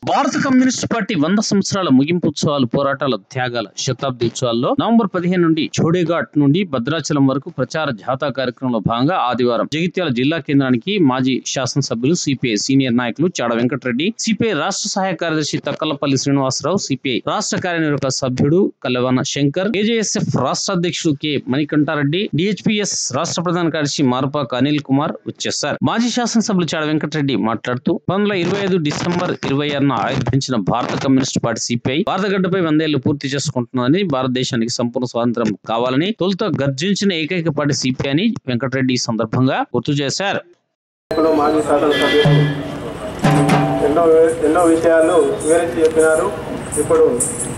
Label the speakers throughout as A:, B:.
A: భారత communist party 100 సంవత్సరాల ముగింపు ఉత్సవాలు, పోరాటాల, త్యాగాల శతాబ్ది ఉత్సవాల్లో నవంబర్ 15 నుండి చోడేఘాట్ నుండి భద్రాచలం వరకు ప్రచార జాథా కార్యక్రమంలో భాగంగా ఆదివారం జగిత్యాల జిల్లా కేంద్రానికి మాజీ శాసనసభ్యులు సిపిఐ సీనియర్ నాయకులు చాడ వెంకటరెడ్డి, సిపిఐ రాష్ట్ర సహాయ కార్యదర్శి తక్కలపల్లి శ్రీనివాసరావు, సిపిఐ రాష్ట్ర కార్యనిర్వాహక సభ్యుడు కల్లవన శంకర్, ఏజేఎస్ఎఫ్ రాష్ట్ర అధ్యక్షుడు కె మణికంఠారెడ్డి, డిహెచ్పిఎస్ రాష్ట్ర ప్రధాన కార్యదర్శి మార్పాక అనిల్ కుమార్ వచ్చేశారు. మాజీ శాసనసభ్యులు చాడ వెంకటరెడ్డి మాట్లాడుతూ 1925 డిసెంబర్ 26 ఆవిర్భించిన భారత కమ్యూనిస్ట్ పార్టీ సిపిఐ భారతగడ్డపై 100 ఏళ్లు పూర్తి చేసుకుంటున్నదని, భారతదేశానికి సంపూర్ణ స్వాతంత్రం కావాలని తొలుత గర్జించిన ఏకైక పార్టీ సిపిఐ అని వెంకటరెడ్డి ఈ సందర్భంగా గుర్తు చేశారు.
B: ఎన్నో విషయాలు వివరించి చెప్పినారు. ఇప్పుడు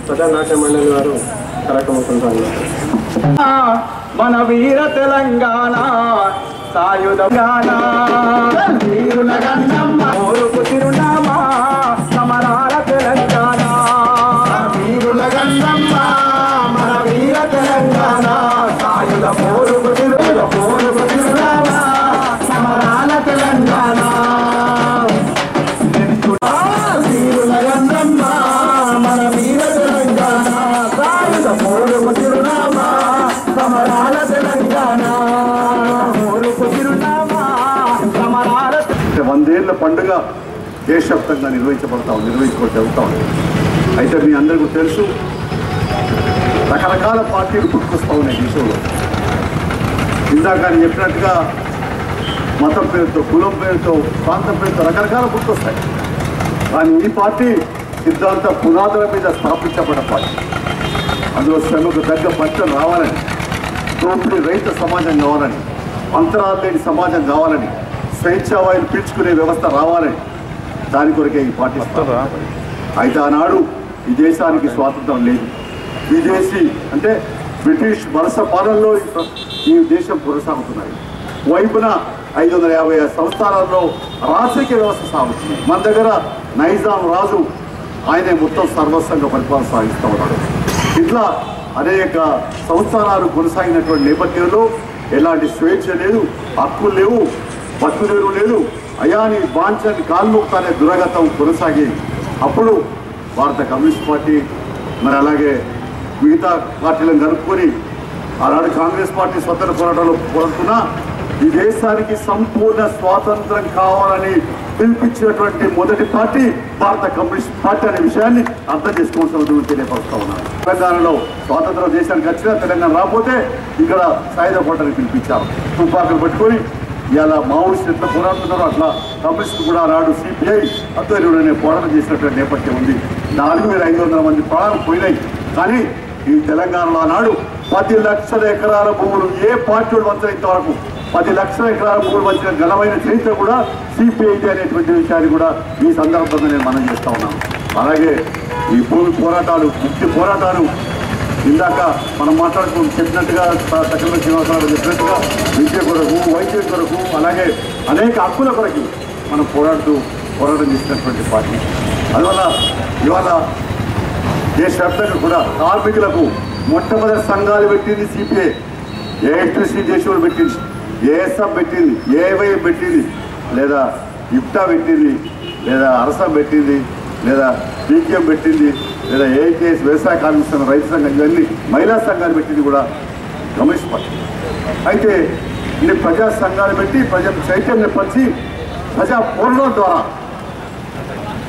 B: ప్రజానాట్య మండలి వారు కార్యక్రమం మన వీర తెలంగాణ సాయుధంగాన తిరునామా సమరాల తెలంగాణ వీరుల గంగమ్మ మన వీర తెలంగాణ సాయుధ పోరుకు తిరునామా సమరాల తెలంగాణ వీరుల గంగమ్మ మన వీర తెలంగాణ సాయుధ పోరుకు తిరునామా సమరాల తెలంగాణ పోరుకు తిరునామా సమరాల 100 ఏళ్ల పండుగ దేశవ్యాప్తంగా నిర్వహించుకోవడం జరుగుతూ ఉంది. అయితే మీ అందరికీ తెలుసు, రకరకాల పార్టీలు పుట్టుకొస్తూ ఉన్నాయి దేశంలో. ఇందాక నేను చెప్పినట్టుగా మతం పేరుతో, కులం పేరుతో, ప్రాంతం పేరుతో రకరకాల పుట్టుకొస్తాయి. కానీ ఈ పార్టీ సిద్ధాంత పునాదుల మీద స్థాపించబడిన పార్టీ. అందులో శ్రమకు తగ్గ ఫలితం రావాలని, దోపిడీ రహిత సమాజం కావాలని, అంతరాలు లేని సమాజం కావాలని, స్వేచ్ఛావాయులు పీల్చుకునే వ్యవస్థ రావాలని, దాని కొరకే ఈ పార్టీ. అయితే ఆనాడు ఈ దేశానికి స్వాతంత్రం లేదు. విదేశీ అంటే బ్రిటిష్ వలస పాలనలో ఈ దేశం కొనసాగుతున్నాయి. వైపున 550 సంవత్సరాల్లో రాజకీయ వ్యవస్థ సాగుతుంది. మన దగ్గర నైజాం రాజు ఆయనే మొత్తం సర్వస్వంగా పరిపాలన సాగిస్తూ ఉన్నాడు. ఇట్లా అనేక సంవత్సరాలు కొనసాగినటువంటి నేపథ్యంలో ఎలాంటి స్వేచ్ఛ లేదు, హక్కులు లేవు, బతుకులేరు లేదు. అయాని బాంఛని కాల్ముక్త అనే దురగతం కొనసాగేది. అప్పుడు భారత కమ్యూనిస్ట్ పార్టీ మరి అలాగే మిగతా పార్టీలను కలుపుకొని ఆనాడు కాంగ్రెస్ పార్టీ స్వతంత్ర పోరాటంలో పోరాడుతున్నా ఈ దేశానికి సంపూర్ణ స్వాతంత్రం కావాలని పిలిపించినటువంటి మొదటి పార్టీ భారత కమ్యూనిస్ట్ పార్టీ అనే విషయాన్ని అర్థం చేసుకోవాల్సిన తెలియపరుస్తూ ఉన్నారు. తెలంగాణలో స్వాతంత్రం దేశానికి వచ్చినా తెలంగాణ రాకపోతే ఇక్కడ సాయుధ పోరాటాన్ని పిలిపించారు. తుపాకులు పట్టుకొని ఇలా మావోయిస్టు ఎట్లా పోరాడుతున్నారో అట్లా కమ్యూనిస్ట్ కూడా నాడు సిపిఐ అధ్వర్యంలోనే పోరాటం చేసినటువంటి నేపథ్యం ఉంది. 4500 మంది ప్రాణాలు పోయినాయి. కానీ ఈ తెలంగాణలో నాడు 10 లక్షల ఎకరాల భూములు ఏ పార్టీ వంచన ఇంతవరకు 10 లక్షల ఎకరాల భూములు వంచిన ఘనమైన చరిత్ర కూడా సిపిఐది అనేటువంటి విషయాన్ని కూడా ఈ సందర్భంగా నేను మనం చేస్తా ఉన్నాను. అలాగే ఈ భూమి పోరాటాలు, ముఖ్య పోరాటాలు ఇందాక మనం చెప్పినట్టుగా తక్కల శ్రీనివాసరావు చెప్పినట్టుగా విద్య కొరకు, వైద్యం కొరకు, అలాగే అనేక హక్కుల కొరకు మనం పోరాటం చేసినటువంటి పార్టీ. అందువల్ల ఇవాళ దేశవ్యాప్తంగా కూడా కార్మికులకు మొట్టమొదటి సంఘాలు పెట్టింది సిపిఐ. ఏఎస్టీసీ దేశంలో పెట్టింది, ఏఎస్ఎఫ్ పెట్టింది, ఏవైఎం పెట్టింది, లేదా ఇప్టా పెట్టింది, లేదా అరసం పెట్టింది, లేదా పీకేఎం పెట్టింది, లేదా ఏకేఎస్ వ్యవసాయ కార్మిక సంఘం, రైతు సంఘం, ఇవన్నీ మహిళా సంఘాలు పెట్టింది కూడా కమ్యూనిస్ట్ పార్టీ. అయితే ఇన్ని ప్రజా సంఘాలు పెట్టి ప్రజలు చైతన్యపరిచి ప్రజా పోరాటం ద్వారా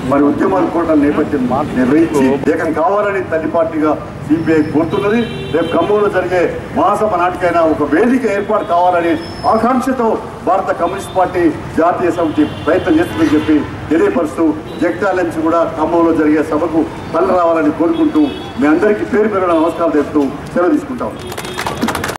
B: మరి ఉద్యమాలు పోరాటాల నేపథ్యం నిర్వహించి ఏకం కావాలని తల్లి పార్టీగా సిపిఐ కోరుతున్నది. రేపు ఖమ్మంలో జరిగే మహాసభ నాటికైనా ఒక వేదిక ఏర్పాటు కావాలని ఆకాంక్షతో భారత కమ్యూనిస్ట్ పార్టీ జాతీయ సమితి ప్రయత్నం చేస్తుందని చెప్పి తెలియపరుస్తూ జగిత్యాల నుంచి కూడా ఖమ్మంలో జరిగే సభకు తల్లి రావాలని కోరుకుంటూ మీ అందరికీ పేరు నమస్కారం చేస్తూ సెలవు తీసుకుంటాం.